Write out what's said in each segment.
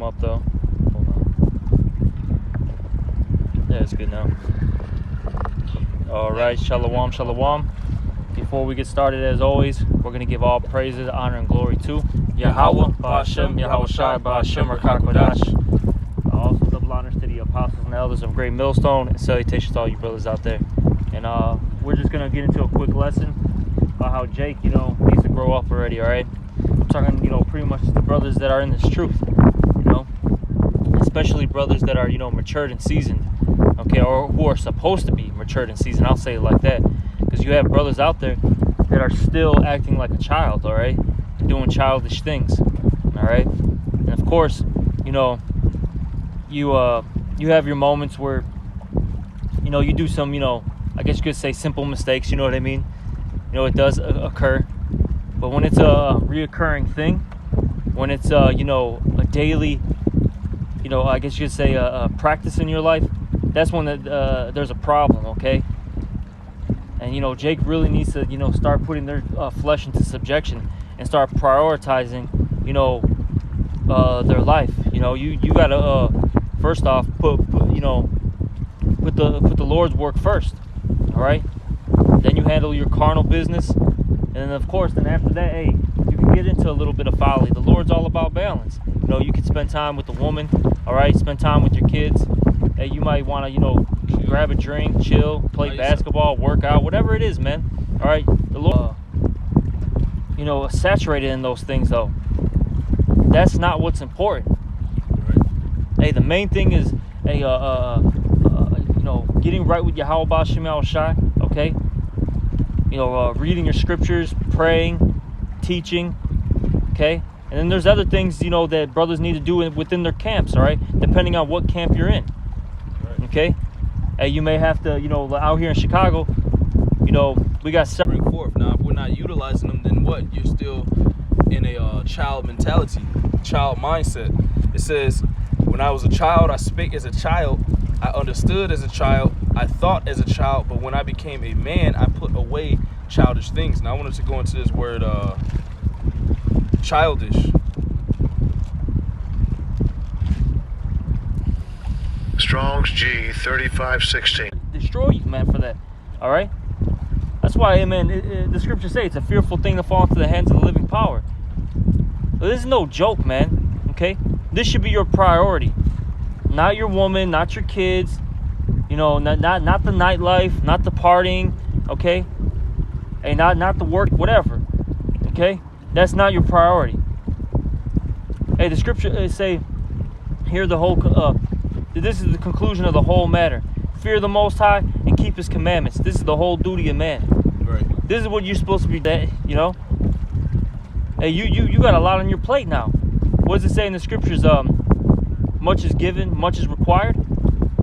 up though. Hold on. Yeah, it's good now. All right, shalom, shalom. Before we get started, as always, we're going to give all praises, honor, and glory to Yahweh, Ba'ashem, Yahweh Shai, Ba'ashem, Rakak Kodash. Also, double honors to the apostles and elders of Great Millstone, and salutations to all you brothers out there. And we're just going to get into a quick lesson about how Jake, needs to grow up already, all right? I'm talking, pretty much the brothers that are in this truth, especially brothers that are, matured and seasoned, okay, or who are supposed to be matured and seasoned. I'll say it like that, because you have brothers out there that are still acting like a child, all right, doing childish things, all right. And of course, you have your moments where, you do some, I guess you could say simple mistakes. You know what I mean? It does occur, but when it's a reoccurring thing, when it's a daily, I guess you could say a practice in your life, that's when there's a problem, okay? And Jake really needs to start putting their flesh into subjection and start prioritizing their life. You gotta first off put the Lord's work first, all right? Then you handle your carnal business, and then of course, then after that, hey, you can get into a little bit of folly. The Lord's all about balance. You can spend time with the woman, all right? Spend time with your kids. Hey, you might want to grab a drink, chill, play basketball, work out, whatever it is, man. All right, the Lord, saturated in those things though. That's not what's important. Right. Hey, the main thing is, hey, getting right with Yahweh Ba'ashem Yahweh Shai, okay? Reading your scriptures, praying, teaching, okay? And then there's other things, that brothers need to do within their camps, all right? Depending on what camp you're in, Right. okay? Hey, you may have to, out here in Chicago, we got several. Bring forth. Now, if we're not utilizing them, then what? You're still in a child mentality, child mindset. It says, when I was a child, I spake as a child. I understood as a child. I thought as a child. But when I became a man, I put away childish things. Now, I wanted to go into this word, childish. Strong's G 3516. Destroy you, man, for that. All right. That's why, man. The scriptures say it's a fearful thing to fall into the hands of the living power. But this is no joke, man. Okay. This should be your priority, not your woman, not your kids. Not the nightlife, not the partying. Okay. Hey, not the work, whatever. Okay. That's not your priority. Hey, the scripture say here the whole. This is the conclusion of the whole matter. Fear the Most High and keep His commandments. This is the whole duty of man. Right. This is what you're supposed to be. Hey, you got a lot on your plate now. What does it say in the scriptures? Much is given, much is required.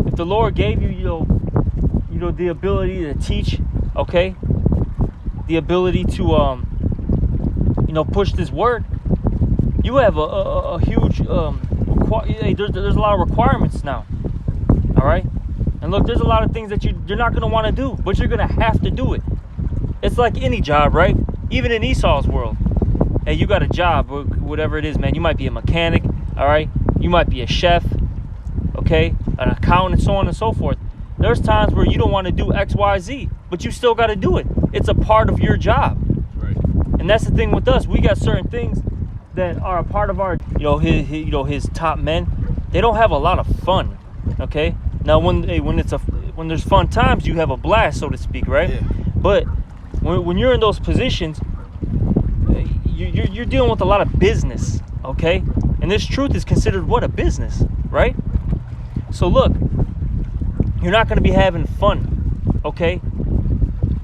If the Lord gave you, the ability to teach, okay, the ability to, push this word, you have a huge there's a lot of requirements now, all right? And look, there's a lot of things that you're not going to want to do, but you're going to have to do it. It's like any job, right? Even in Esau's world, hey, you got a job, whatever it is, man. You might be a mechanic, all right? You might be a chef, okay, an accountant, and so on and so forth. There's times where you don't want to do X, Y, Z, but you still got to do it. It's a part of your job. Right. And that's the thing with us. We got certain things that are a part of our, his top men. They don't have a lot of fun, okay? Now, when there's fun times, you have a blast, so to speak, right? Yeah. But when you're in those positions, you're dealing with a lot of business, okay? And this truth is considered what? A business, right? So look, you're not going to be having fun, okay?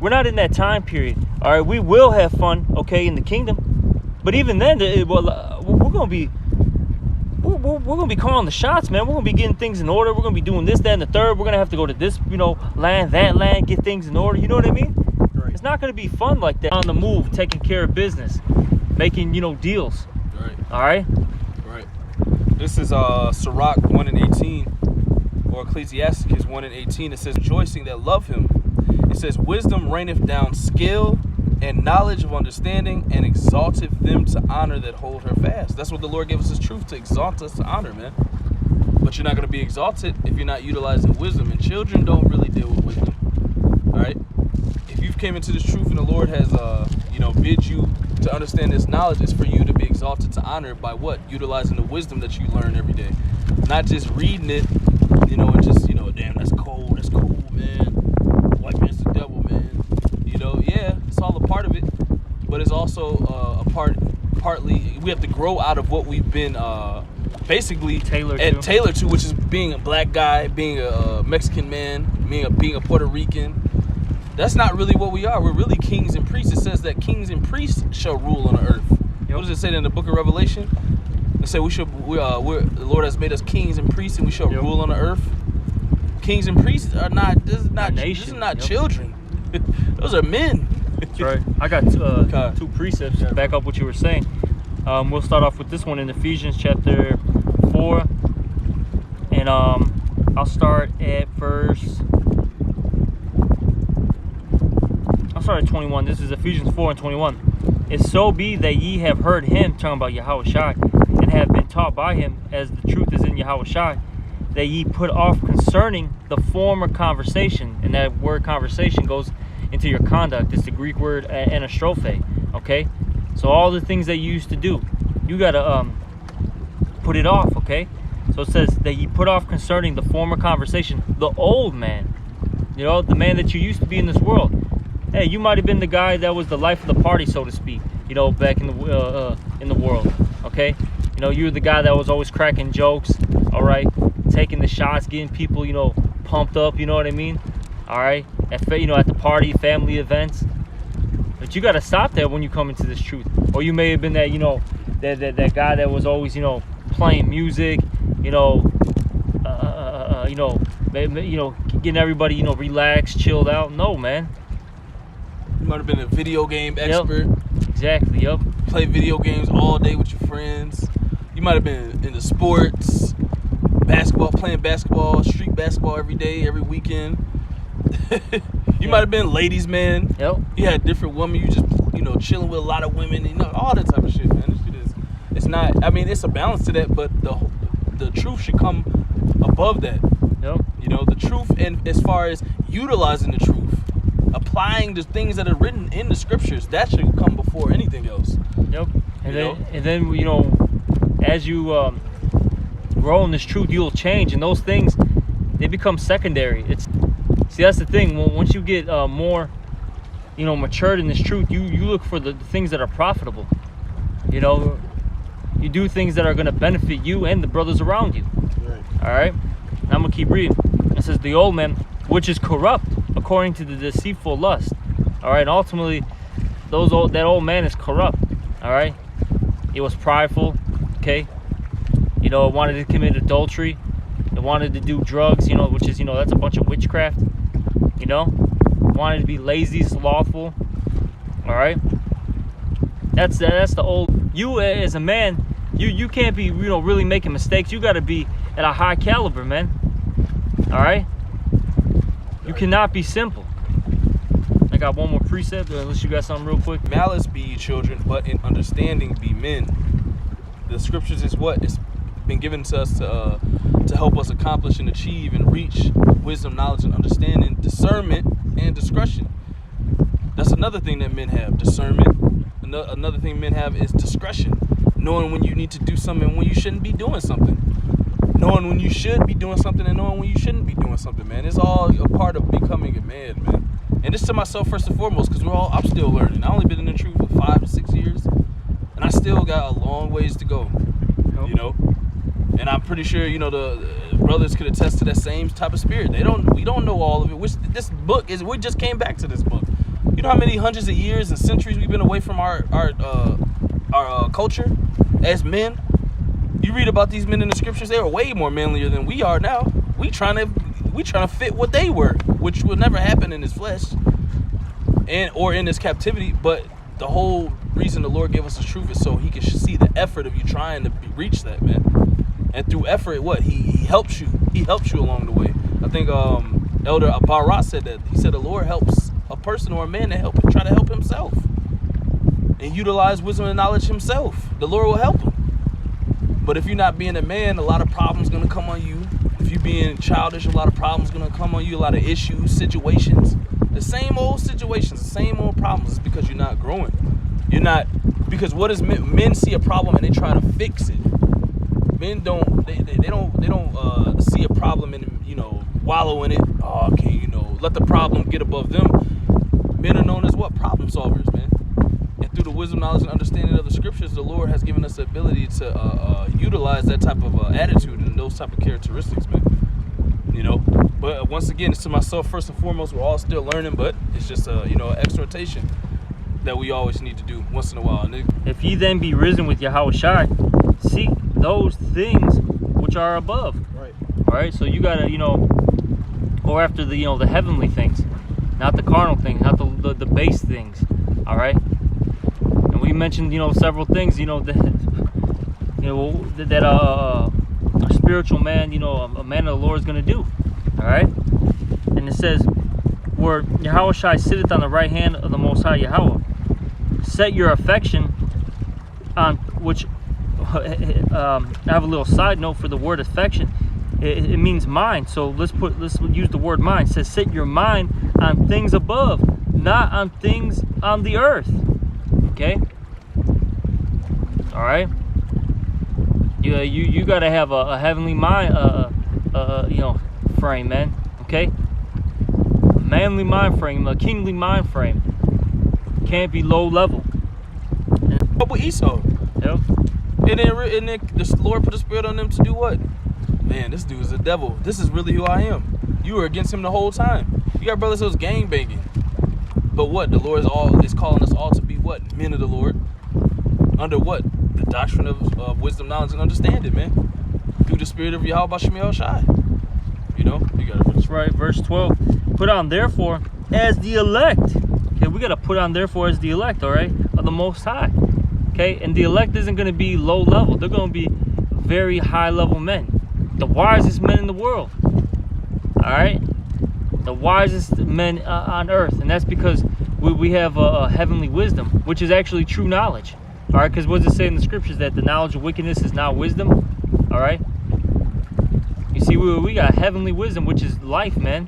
We're not in that time period, all right? We will have fun, okay, in the kingdom. But even then, we're gonna be calling the shots, man. We're gonna be getting things in order. We're gonna be doing this, that, and the third. We're gonna have to go to this, land, that land, get things in order. You know what I mean? Right. It's not gonna be fun like that. On the move, taking care of business, making deals. Right. All right. Right. This is Sirach 1:18, or Ecclesiasticus 1:18. It says, "Rejoicing that love Him." It says, "Wisdom raineth down skill, and knowledge of understanding, and exalteth them to honor that hold her fast. That's what the Lord gave us, His truth, to exalt us to honor, man. But you're not going to be exalted if you're not utilizing wisdom, and children don't really deal with wisdom. All right? If you've came into this truth and the Lord has, bid you to understand this knowledge, it's for you to be exalted to honor by what? Utilizing the wisdom that you learn every day. Not just reading it, and just, damn, that's cold, man. White man's the devil, man. Yeah, it's all a part of it, but it's also partly, we have to grow out of what we've been basically tailored to, which is being a black guy, being a Mexican man, being a Puerto Rican. That's not really what we are. We're really kings and priests. It says that kings and priests shall rule on the earth. Yep. What does it say in the book of Revelation? It says the Lord has made us kings and priests, and we shall rule on the earth. Kings and priests are not. This is not children. Those are men. That's right. I got two precepts to back up what you were saying. We'll start off with this one in Ephesians chapter 4, and I'll start at verse. I'll start at 21. This is Ephesians 4 and 21. If so be that ye have heard him, talking about Yahushua, and have been taught by him, as the truth is in Yahushua, that ye put off concerning the former conversation. And that word conversation goes into your conduct. It's the Greek word anastrophe. Okay? So all the things that you used to do, you got to put it off, okay? So it says that ye put off concerning the former conversation, the old man. The man that you used to be in this world. Hey, you might have been the guy that was the life of the party, so to speak, back in the world, okay? You were the guy that was always cracking jokes, all right? Taking the shots, getting people, pumped up, you know what I mean? All right? At the party, family events. But you got to stop that when you come into this truth. Or you may have been that, that guy that was always, playing music, getting everybody, relaxed, chilled out. No, man. You might have been a video game expert. Yep. Exactly, yep. Play video games all day with your friends. You might have been into sports, playing basketball, street basketball every day, every weekend. You might have been ladies' man. Yep. You had different women. You just, chilling with a lot of women. All that type of shit, man. This shit is, it's not, it's a balance to that, but the truth should come above that. Yep. The truth, and as far as utilizing the truth, applying the things that are written in the scriptures, that should come before anything else. Yep. And then as you grow in this truth, you'll change, and those things, they become secondary. See, that's the thing. Once you get more, matured in this truth, you look for the things that are profitable. You do things that are going to benefit you and the brothers around you. Right. All right. Now I'm gonna keep reading. It says, the old man, which is corrupt according to the deceitful lust. All right. And ultimately, that old man is corrupt. All right. It was prideful. Okay. It wanted to commit adultery. It wanted to do drugs. Which is that's a bunch of witchcraft. Wanted to be lazy, slothful. All right. That's the old. You as a man, you can't be really making mistakes. You got to be at a high caliber, man. All right. You cannot be simple. I got one more precept, unless you got something real quick. Malice be ye children, but in understanding be men. The scriptures is what it's been given to us to help us accomplish and achieve and reach wisdom, knowledge, and understanding, discernment, and discretion. That's another thing that men have, discernment. Another thing men have is discretion, knowing when you need to do something and when you shouldn't be doing something. Knowing when you should be doing something and knowing when you shouldn't be doing something, man. It's all a part of becoming a man, man. And this to myself first and foremost, because I'm still learning. I only been in the truth for 5 to 6 years, and I still got a long ways to go. Nope. And I'm pretty sure, the brothers could attest to that same type of spirit. We don't know all of it. Which this book is. We just came back to this book. You know how many hundreds of years and centuries we've been away from our culture as men? You read about these men in the scriptures; they were way more manlier than we are now. We trying to fit what they were, which will never happen in this flesh or in this captivity. But the whole reason the Lord gave us the truth is so He can see the effort of you trying to reach that, man. And through effort, He helps you. He helps you along the way. I think Elder Barat said that. He said the Lord helps a person or a man to try to help himself. and utilize wisdom and knowledge himself. The Lord will help him. But if you're not being a man, a lot of problems going to come on you. If you're being childish, a lot of problems going to come on you, a lot of issues, situations. The same old situations, the same old problems. It's because you're not growing. You're not, because what is men see a problem and they try to fix it. Men don't, they don't see a problem and, you know, wallow in it. Oh, okay, you know, let the problem get above them. Men are known as what? Problem solvers, man. And through the wisdom, knowledge, and understanding of the scriptures, the Lord has given us the ability to utilize that type of attitude and those type of characteristics, man. You know, but once again, it's to myself first and foremost. We're all still learning, but it's just you know, exhortation that we always need to do once in a while. And If ye then be risen with Yahushua, seek those things which are above. right. All right, so you gotta, you know, go after the, you know, the heavenly things, not the carnal things, not the base things. All right, and we mentioned, you know, several things, you know, that a spiritual man, you know, a man of the Lord is gonna do. All right, and it says, where Yahushua sitteth on the right hand of the Most High Yahweh, set your affection on which. I have a little side note for the word affection. It means mind. So let's use the word mind. It says set your mind on things above, not on things on the earth. Okay. All right. You got to have a heavenly mind, you know, frame, man. Okay. A manly mind frame, a kingly mind frame. Can't be low level. But with Esau. Yep. And then the Lord put a spirit on them to do what? Man, this dude is a devil. This is really who I am. You were against him the whole time. You got brothers who was gang banging. But what? The Lord is calling us all to be what? Men of the Lord. Under what? The doctrine of wisdom, knowledge, and understanding, man. Through the spirit of Yahweh Bashem Yahushai. You know? You got it. That's right. Verse 12. Put on therefore as the elect. Okay, we got to put on therefore as the elect, all right? Of the Most High. Okay, and the elect isn't going to be low level. They're going to be very high level men, the wisest men in the world. All right, the wisest men on earth, and that's because we have a heavenly wisdom, which is actually true knowledge. All right, because what does it say in the scriptures? That the knowledge of wickedness is not wisdom. All right, you see, we got heavenly wisdom, which is life, man.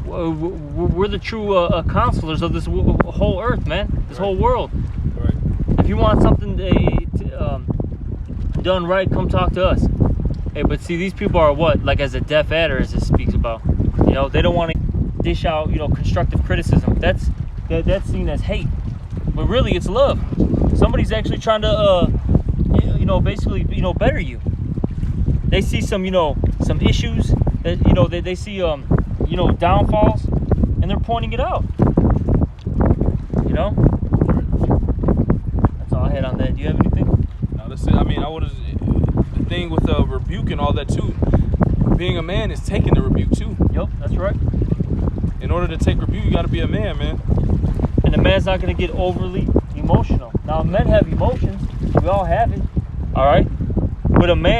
We're the true counselors of this whole earth, man. This whole world. If you want something done right, come talk to us. Hey, but see, these people are what? Like as a deaf adder, as it speaks about. You know, they don't want to dish out, you know, constructive criticism. That's seen as hate. But really, it's love. Somebody's actually trying to, you know, basically, you know, better you. They see some, you know, some issues. That, you know, they see, you know, downfalls, and they're pointing it out. You know. I had on that. Do you have anything? No, that's it. I mean, the thing with rebuke and all that too. Being a man is taking the rebuke too. Yep, that's right. In order to take rebuke, you got to be a man, man. And the man's not going to get overly emotional. Now, men have emotions. We all have it. All right. But a man.